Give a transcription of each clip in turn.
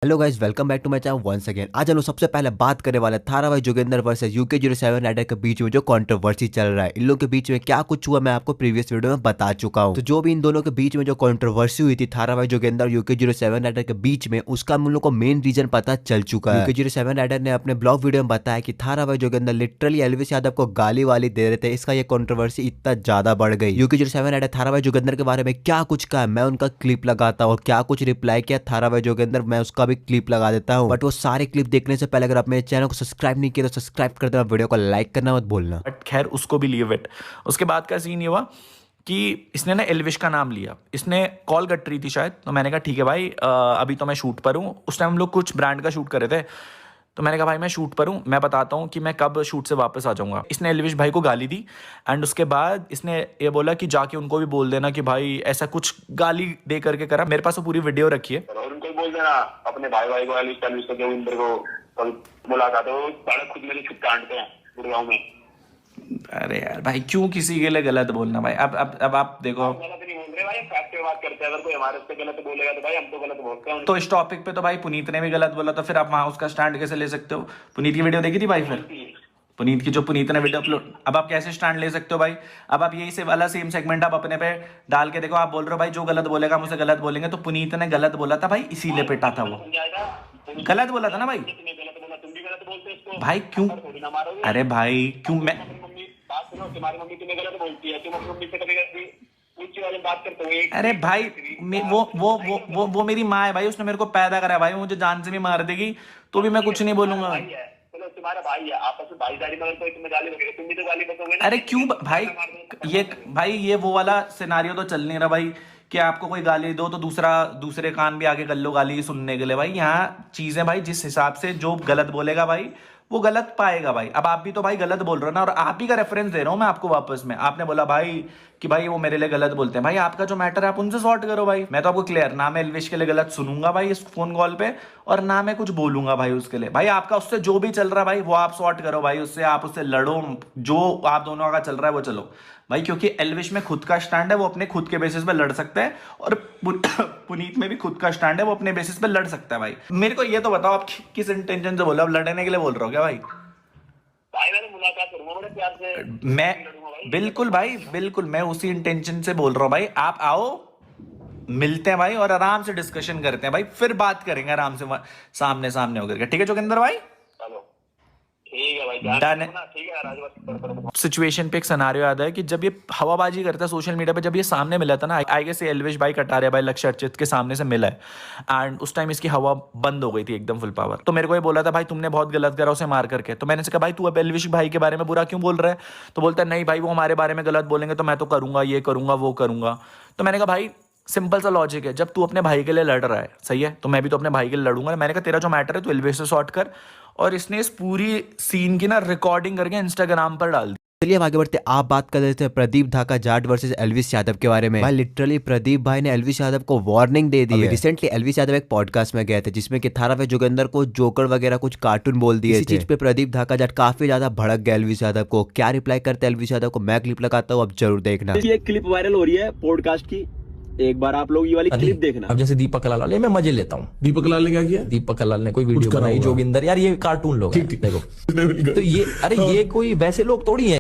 Hello guys, welcome back to my channel once again. आज हम लोग सबसे पहले बात करने वाले थारा भाई जोगिंदर वर्सेस UK07 राइडर के बीच में जो कंट्रोवर्सी चल रहा है। इन लोगों के बीच में क्या कुछ हुआ मैं आपको प्रीवियस वीडियो में बता चुका हूं। तो जो भी इन दोनों के बीच में जो कंट्रोवर्सी हुई थी थारा भाई जोगिंदर और UK07 राइडर के बीच में, उसका हम लोग को मेन रीजन पता चल चुका है। UK07 राइडर ने अपने ब्लॉग वीडियो में बताया कि थारा भाई जोगिंदर लिटरली एल्विस यादव को गाली वाली दे रहे थे। इसका ये कंट्रोवर्सी इतना ज्यादा बढ़ गई। UK07 राइडर थारा भाई जोगिंदर के बारे में क्या कुछ कहा, मैं उनका क्लिप लगाता हूँ और क्या कुछ रिप्लाई किया थारा भाई जोगिंदर, मैं उसका भी क्लिप लगा देता हूं। बट वो सारे क्लिप देखने से पहले अगर आप मेरे चैनल को सब्सक्राइब नहीं किया तो सब्सक्राइब कर देना, वीडियो को लाइक करना मत भूलना। बट खैर उसको भी लीव इट। उसके बाद का सीन ये हुआ कि इसने ना एल्विश का नाम लिया। इसने कॉल कट रही थी शायद, तो मैंने कहा ठीक है भाई, अभी तो मैं शूट पर हूँ। उस टाइम हम लोग कुछ ब्रांड का शूट कर रहे थे, तो मैंने कहा भाई मैं शूट पर हूँ, मैं बताता हूँ कि मैं कब शूट से वापस आ जाऊँगा। इसने एल्विश भाई को गाली दी एंड उसके बाद इसने ये बोला कि जाके उनको भी बोल देना कि भाई ऐसा कुछ गाली दे करके करा। मेरे पास वो पूरी वीडियो रखी है। और उनको बोल देना अपने भाई को एल्विश को जोगिंदर को मुलाकात हो, सारे खुद मेरे छुप काटते हैं गुड़गांव में। अरे यार भाई क्यों किसी के लिए गलत बोलना भाई। अब आप देखो, गलत नहीं बोल रहे भाई, फैक्ट पे बात करते हैं। अगर कोई हमारे से गलत बोलेगा तो भाई हम तो गलत बोलते हैं। तो इस टॉपिक पे तो भाई पुनीत ने भी गलत बोला, तो फिर आप वहां उसका स्टैंड कैसे ले सकते हो? पुनीत की वीडियो देखी थी भाई? फिर पुनीत की जो पुनीत ने वीडियो अपलोड, अब आप कैसे स्टैंड ले सकते हो भाई? अब आप यही से वाला सेम सेगमेंट आप अपने पे डाल के देखो। आप बोल रहे हो भाई जो गलत बोलेगा मुझे गलत बोलेंगे, तो पुनीत ने गलत बोला था भाई, इसीलिए पिटा था वो। गलत बोला था ना भाई? तुम भी गलत बोलते इसको भाई क्यों? अरे भाई क्यों? मैं बात सुनो, तुम्हारी मम्मी तुम्हें गलत बोलती है, तुम अपनी मम्मी से कभी ऊंची वाली बात करते हो। अरे भाई वो मेरी माँ है भाई, उसने मेरे को पैदा करा है भाई, मुझे जान से भी मार देगी तो भी मैं कुछ नहीं बोलूंगा। चलो तुम्हारा भाई है, आपस में भाईदारी में अगर कोई तुम्हें गाली बकेगा तुम भी तो गाली बकोगे ना। अरे क्यों भाई ये वो वाला सिनारियो तो चल नहीं रहा भाई कि आपको कोई गाली दो तो दूसरे कान भी आगे कर लो गाली सुनने के लिए। भाई यहाँ चीजें भाई जिस हिसाब से जो गलत बोलेगा भाई वो गलत पाएगा भाई। अब आप भी तो भाई गलत बोल रहे हो ना, और आप ही का रेफरेंस दे रहा हूं मैं आपको वापस में। आपने बोला भाई कि भाई वो मेरे लिए गलत बोलते हैं, भाई आपका जो मैटर है आप उनसे सॉर्ट करो भाई। मैं तो आपको क्लियर, ना मैं एल्विश के लिए गलत सुनूंगा भाई इस फोन कॉल पे, और ना मैं कुछ बोलूंगा भाई उसके लिए। भाई आपका उससे जो भी चल रहा है भाई वो आप सॉर्ट करो भाई, उससे आप उससे लड़ो, जो आप दोनों का चल रहा है वो चलो भाई। क्योंकि एल्विश में खुद का स्टैंड है, वो अपने खुद के बेसिस पे लड़ सकता है, और पुनीत में भी खुद का स्टैंड है, वो अपने बेसिस पे लड़ सकता है भाई। मेरे को ये तो बताओ आप किस इंटेंशन से बोल रहे हो? आप लड़ने के लिए बोल रहे हो क्या भाई? भाई मैं मुलाकात करूंगा बड़े प्यार से, मैं बिल्कुल भाई बिल्कुल मैं उसी इंटेंशन से बोल रहा हूँ भाई। आप आओ, मिलते हैं भाई और आराम से डिस्कशन करते हैं भाई, फिर बात करेंगे आराम से सामने सामने होकर के। ठीक है जोगिंदर भाई? ठीक है भाई, डन है। ठीक है राजवंश। सिचुएशन पे एक सिनेरियो याद है कि जब ये हवाबाजी करता है सोशल मीडिया पे, जब ये सामने मिला था ना, आई गेस एल्विश भाई कटारिया भाई लक्ष्य अर्चित के सामने से मिला है, एंड उस टाइम इसकी हवा बंद हो गई थी एकदम फुल पावर। तो मेरे को ये बोला था भाई तुमने बहुत गलत करा उसे मार करके। तो मैंने कहा भाई तू अब एल्विश भाई के बारे में बुरा क्यों बोल रहा है? तो बोलता है नहीं भाई वो हमारे बारे में गलत बोलेंगे तो मैं तो करूंगा, ये करूंगा वो करूंगा। तो मैंने कहा भाई सिंपल सा लॉजिक है, जब तू अपने भाई के लिए लड़ रहा है सही है, तो मैं भी तो अपने भाई के लिए लड़ूंगा। मैंने कहा तेरा जो मैटर है तू एल्विश से सॉर्ट कर, और इसने इस पूरी सीन की ना रिकॉर्डिंग करके इंस्टाग्राम पर डाल दी। चलिए अब आगे बढ़ते, आप बात कर रहे थे प्रदीप ढाका जाट वर्सेस एल्विस यादव के बारे में। भाई लिटरली प्रदीप भाई ने एल्विस यादव को वार्निंग दे दी है। रिसेंटली एल्विस यादव एक पॉडकास्ट में गए थे जिसमें कि थारा भाई जोगिंदर को जोकर वगैरह कुछ कार्टून बोल दिए थे। इस चीज पे प्रदीप ढाका जाट काफी ज्यादा भड़क गया एल्विस यादव को। क्या रिप्लाई करते एल्विस यादव को मैं क्लिप लगाता हूँ, अब जरूर देखना। ये क्लिप वायरल हो रही है पॉडकास्ट की, एक बार आप लोग ये वाली क्लिप देखना। अब जैसे दीपक कलाल वाले मैं मजे लेता हूँ। दीपक कलाल ने क्या किया? दीपक कलाल ने कोई वीडियो बनाई जोगिंदर, यार ये कार्टून लोग हैं, देखो तो ये अरे ये कोई वैसे लोग थोड़ी है।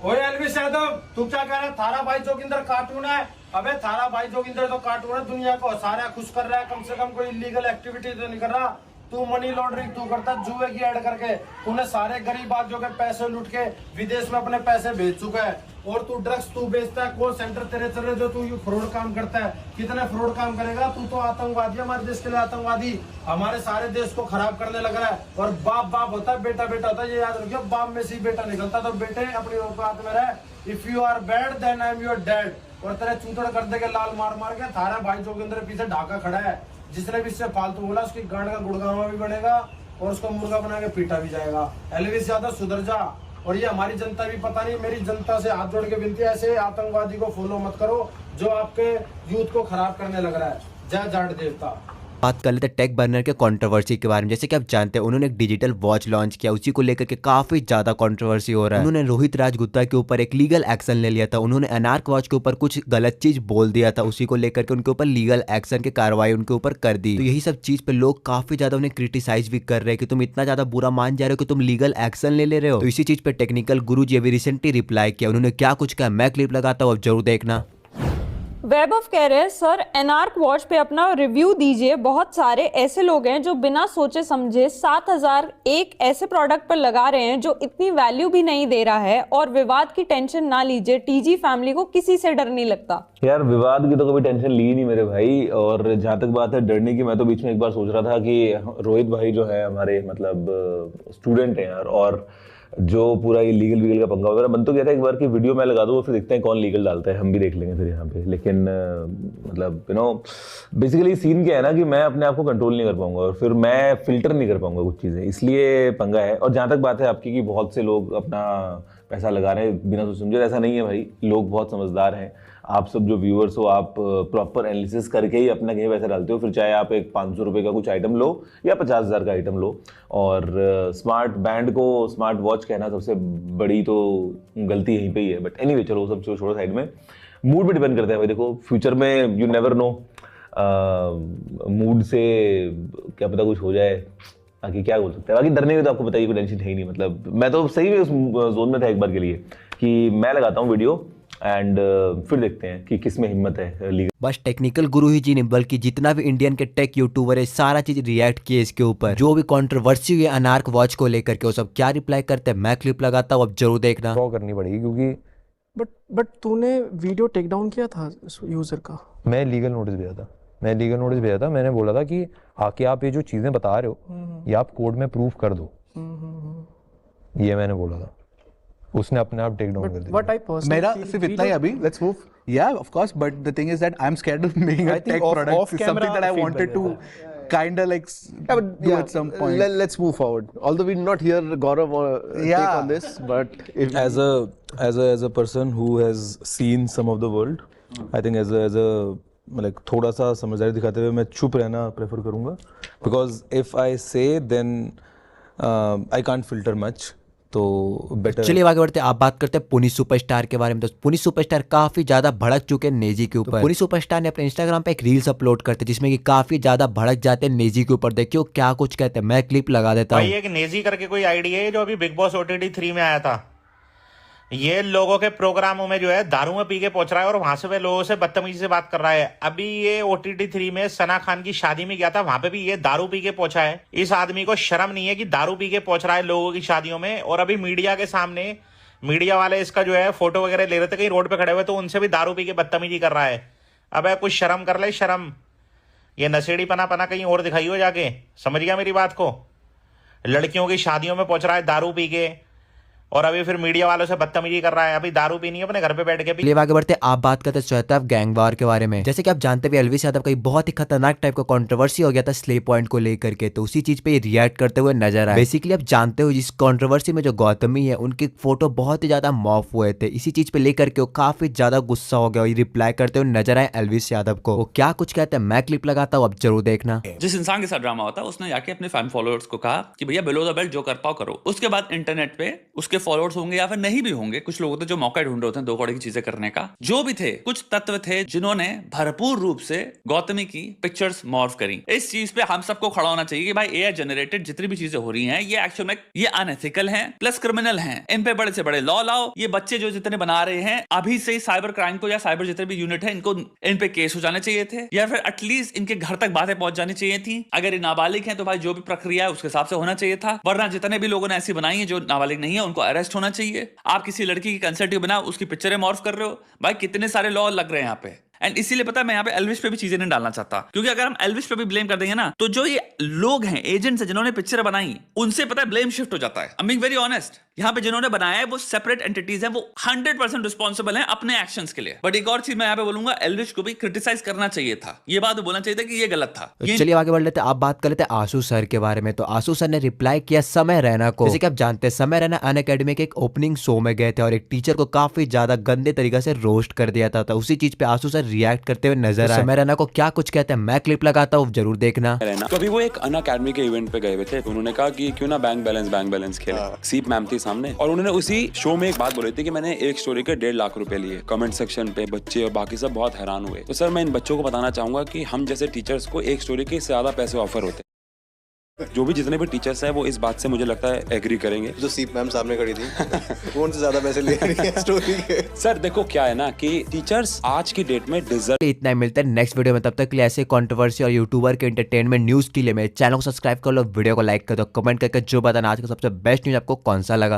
ओए एल्विस यादव तू क्या कह रहा है? थारा भाई जोगिंदर कार्टून है? अबे थारा भाई जोगिंदर तो कार्टून है, दुनिया को सारा खुश कर रहा है, कम से कम कोई इलीगल एक्टिविटी तो नहीं कर रहा। तू मनी लॉन्ड्रिंग तू करता जुए की ऐड करके, तूने सारे गरीब आदमियों के पैसे लूट के विदेश में अपने पैसे भेज चुका है। और तू ड्रग्स तू बेचता है, कॉल सेंटर तेरे चल रहे जो तू फ्रॉड काम करता है। कितने फ्रॉड काम करेगा तू? तो आतंकवादी, हमारे देश के लिए आतंकवादी, हमारे सारे देश को खराब करने लग रहा है। और बाप बाप होता है, बेटा बेटा होता है, ये याद रखियो। बाप में से बेटा निकलता, तो बेटे अपनी औकात में रहे। If you are bad then I am your dad. और तेरे चूतड़ कर देगा लाल मार मार के। थारा भाई जोगिंदर पीछे ढाका खड़ा है, जिसने भी इससे फालतू बोला उसकी गांड का गुड़गावा भी बनेगा और उसको मुर्गा बना के पीटा भी जाएगा। एल्विस यादव सुधर जा। और ये हमारी जनता भी पता नहीं, मेरी जनता से हाथ जोड़ के विनती है, ऐसे आतंकवादी को फॉलो मत करो जो आपके यूथ को खराब करने लग रहा है। जय जाट देवता। बात कर लेते हैं टेक बर्नर के कंट्रोवर्सी के बारे में। जैसे कि आप जानते हैं उन्होंने एक डिजिटल वॉच लॉन्च किया, उसी को लेकर के काफी ज्यादा कंट्रोवर्सी हो रहा है। उन्होंने रोहित राज गुप्ता के ऊपर एक लीगल एक्शन ले लिया था, उन्होंने अनार्क वॉच के ऊपर कुछ गलत चीज बोल दिया था, उसी को लेकर के उनके ऊपर लीगल एक्शन की कार्रवाई उनके ऊपर कर दी। तो यही सब चीज पे लोग काफी ज्यादा उन्हें क्रिटिसाइज भी कर रहे हैं कि तुम इतना ज्यादा बुरा मान जा रहे हो कि तुम लीगल एक्शन ले रहे हो। तो इसी चीज पे टेक्निकल गुरु जी अभी रिसेंटली रिप्लाई किया, उन्होंने क्या कुछ कहा मैं क्लिप लगाता हूँ, अब जरूर देखना। वेब ऑफ कह रहे हैं सर एनार्क वॉच पे अपना रिव्यू दीजिए। बहुत सारे ऐसे लोग हैं जो बिना सोचे समझे 7,000 एक ऐसे प्रोडक्ट पर लगा रहे हैं जो इतनी वैल्यू भी नहीं दे रहा है। और विवाद की टेंशन ना लीजिए, टीजी फैमिली को किसी से डर नहीं लगता। यार विवाद की तो कभी टेंशन ली नहीं मेरे भाई। और जहाँ तक बात है डरने की, मैं तो बीच में एक बार सोच रहा था कि रोहित भाई जो है हमारे मतलब स्टूडेंट हैं यार, और जो पूरा ये लीगल वीगल का पंगा वगैरह बन तो गया था एक बार की वीडियो मैं लगा दूँ, फिर देखते हैं कौन लीगल डालता है, हम भी देख लेंगे फिर यहाँ पे। लेकिन मतलब बेसिकली सीन क्या है ना कि मैं अपने आप को कंट्रोल नहीं कर पाऊंगा और फिर मैं फिल्टर नहीं कर पाऊंगा कुछ चीज़ें, इसलिए पंगा है। और जहाँ तक बात है आपकी कि बहुत से लोग अपना पैसा लगा रहे हैं बिना सोच समझे, ऐसा नहीं है भाई, लोग बहुत समझदार हैं। आप सब जो व्यूअर्स हो आप प्रॉपर एनालिसिस करके ही अपना कहीं पैसा डालते हो, फिर चाहे आप एक 500 रुपये का कुछ आइटम लो या 50,000 का आइटम लो। और स्मार्ट बैंड को स्मार्ट वॉच कहना सबसे बड़ी तो गलती यहीं पे ही है। बट एनीवे चलो सब छोड़ो साइड में। मूड पे डिपेंड करता है भाई, देखो फ्यूचर में यू नेवर नो, मूड से क्या पता कुछ हो जाए, बाकी क्या बोल सकते हैं। बाकी डरने की तो आपको बताइए कोई टेंशन है ही नहीं। मतलब मैं तो सही में उस जोन में था एक बार के लिए कि मैं लगाता हूँ वीडियो एंड फिर देखते हैं कि किस में हिम्मत है लीगल। बस टेक्निकल गुरु ही जी नहीं बल्कि जितना भी इंडियन के टेक यूट्यूबर है सारा चीज रिएक्ट किए इसके ऊपर, जो भी कंट्रोवर्सी हुई अनार्क वॉच को लेकर के वो सब क्या रिप्लाई करते हैं मैं क्लिप लगाता हूँ, अब जरूर देखना। ड्रॉ करनी पड़ेगी क्योंकि बट तूने वीडियो टेक डाउन किया था यूजर का? मैं लीगल नोटिस भेजा था, मैंने बोला था कि आके आप ये जो चीजें बता रहे हो ये आप कोर्ट में प्रूफ कर दो, ये मैंने बोला था। उसने अपने आप टेक डाउन कर दिया। मेरा सिर्फ इतना ही अभी, let's move. Yeah, of course, but the thing is that I'm scared of making a tech product. It's something that I wanted to kind of like do at some point. Let's move forward. Although we did not hear Gaurav take on this, but if as a person who has seen some of the world, I think as a like थोड़ा सा समझदारी दिखाते हुए मैं चुप रहना prefer करूँगा, because if I say then I can't filter much. तो बेटर। चलिए आगे बढ़ते हैं, आप बात करते हैं पुनी सुपरस्टार के बारे में। तो पुनी सुपरस्टार काफी ज्यादा भड़क चुके हैं नेजी के ऊपर। पुनी सुपरस्टार ने अपने इंस्टाग्राम पे एक रील्स अपलोड करते हैं जिसमें कि काफी ज्यादा भड़क जाते हैं नेजी के ऊपर। देखियो क्या कुछ कहते हैं, मैं क्लिप लगा देता हूँ। भाई एक नेजी करके कोई आईडी है जो अभी बिग बॉस OTT 3 में आया था, ये लोगों के प्रोग्रामों में जो है दारू में पी के पहुंच रहा है और वहां से वे लोगों से बदतमीजी से बात कर रहा है। अभी ये OTT 3 में सना खान की शादी में गया था, वहां पे भी ये दारू पी के पहुंचा है। इस आदमी को शर्म नहीं है कि दारू पी के पहुंच रहा है लोगों की शादियों में। और अभी मीडिया के सामने मीडिया वाले इसका जो है फोटो वगैरह ले रहे थे कहीं रोड पे खड़े हुए, तो उनसे भी दारू पी के बदतमीजी कर रहा है। अब कुछ शर्म कर ले, शर्म। ये नशेड़ी पना कहीं और दिखाई हो जाके, समझ गया मेरी बात को। लड़कियों की शादियों में पहुंच रहा है दारू पी के और अभी फिर मीडिया वालों से बदतमीजी कर रहा है। अभी दारू पीनी है अपने घर पे बैठ के पी। आगे बढ़ते आप बात करते हैं श्वेताब गैंग वार के बारे में। जैसे कि आप जानते हैं एल्विस यादव का बहुत ही खतरनाक टाइप का कंट्रोवर्सी हो गया था स्ले पॉइंट को लेकर के, तो उसी चीज पे रिएक्ट करते हुए नजर आए। बेसिकली आप जानते हो जिस कंट्रोवर्सी में जो गौतमी है उनके फोटो बहुत ही ज्यादा मॉफ हुए थे, इसी चीज पे लेकर के वो काफी ज्यादा गुस्सा हो गया और रिप्लाई करते हुए नजर आए एल्विस यादव को। वो क्या कुछ कहते हैं मैं क्लिप लगाता हूँ, अब जरूर देखना। जिस इंसान के साथ ड्रामा होता है उसने जाके अपने फैन फॉलोअर्स को कहा कि भैया बिलो द बेल्ट जो कर पाओ करो। उसके बाद इंटरनेट पे उसके फॉलोअर्स होंगे या फिर नहीं भी होंगे, कुछ लोग होते जो मौका ढूंढ रहे होते हैं दो कौड़े की चीजें करने का। जो भी थे कुछ तत्व थे जिन्होंने भरपूर रूप से गौतमी की पिक्चर्स मॉर्फ करी। इस चीज पे हम सबको खड़ा होना चाहिए कि भाई एआई जनरेटेड जितनी भी चीजें हो रही हैं ये एक्चुअल में ये अनएथिकल हैं प्लस क्रिमिनल हैं। इन पे बड़े से बड़े लॉ लाओ। ये बच्चे जो जितने बना रहे हैं अभी से ही साइबर क्राइम को या साइबर जितने भी यूनिट है इनको इन पे केस हो जाने चाहिए थे या फिर एटलीस्ट इनके घर तक बातें पहुंच जानी चाहिए थी। अगर ये नाबालिग हैं तो भाई जो भी प्रक्रिया है उसके हिसाब से होना चाहिए था, वरना जितने भी लोगों ने ऐसी बनाई है जो नाबालिग नहीं है उनको अरेस्ट होना चाहिए। आप किसी लड़की की कंसल्ट के बिना उसकी पिक्चरें मॉर्फ कर रहे हो, भाई कितने सारे लॉ लग रहे हैं यहाँ पे। एंड इसीलिए पता है मैं यहाँ पे एल्विश पे भी चीजें नहीं डालना चाहता, क्योंकि अगर हम एल्विश पे भी ब्लेम कर देंगे ना तो जो ये लोग हैं एजेंट्स हैं जिन्होंने पिक्चर बनाई उनसे पता है ब्लेम शिफ्ट हो जाता है। I am being very honest, यहाँ पे जिन्होंने बनाया है वो सेपरेट एंटिटीज हैं, वो 100% रिस्पॉन्सिबल हैं अपने एक्शंस के लिए। बट एक और चीज मैं यहाँ पे बोलूंगा, एल्विश को भी क्रिटिसाइज करना चाहिए था, ये बात बोलना चाहिए था कि ये गलत था। चलिए आगे बढ़ लेते हैं, आप बात कर लेते हैं आशु सर के बारे में। तो आशु सर ने रिप्लाई किया समय रैना को। जैसे कि आप जानते हैं समय रैना अनअकैडमी के एक ओपनिंग शो में गए थे और एक टीचर को काफी ज्यादा गंदे तरीके से रोस्ट कर दिया था। तो उसी चीज पे आशु सर रिएक्ट करते हुए नजर आए। समय रैना को क्या कुछ कहते हैं मैं क्लिप लगाता हूँ, जरूर देखना। तो अभी वो एक अनअकैडमी के इवेंट पे गए हुए थे, उन्होंने कहा कि क्यों ना बैंक बैलेंस खेले। सीप मैम थी सामने और उन्होंने उसी शो में एक बात बोली थी कि मैंने एक स्टोरी के 1.5 लाख रुपए लिए। कमेंट सेक्शन पे बच्चे और बाकी सब बहुत हैरान हुए। तो सर मैं इन बच्चों को बताना चाहूंगा कि हम जैसे टीचर्स को एक स्टोरी के ज्यादा पैसे ऑफर होते हैं। जो भी जितने भी टीचर्स हैं वो इस बात से मुझे लगता है एग्री करेंगे। जो सीप मैम सामने खड़ी थी वो उनसे ज्यादा पैसे ले रही है स्टोरी के। सर देखो क्या है ना कि टीचर्स आज की डेट में डिजर्व। इतना ही मिलता है नेक्स्ट वीडियो में, तब तक के लिए ऐसे कंट्रोवर्सी और यूट्यूबर के एंटरटेनमेंट न्यूज के लिए मेरे चैनल को सब्सक्राइब कर लो, वीडियो को लाइक कर दो, कमेंट करके जो बताना आज का सबसे बेस्ट न्यूज आपको कौन सा लगा।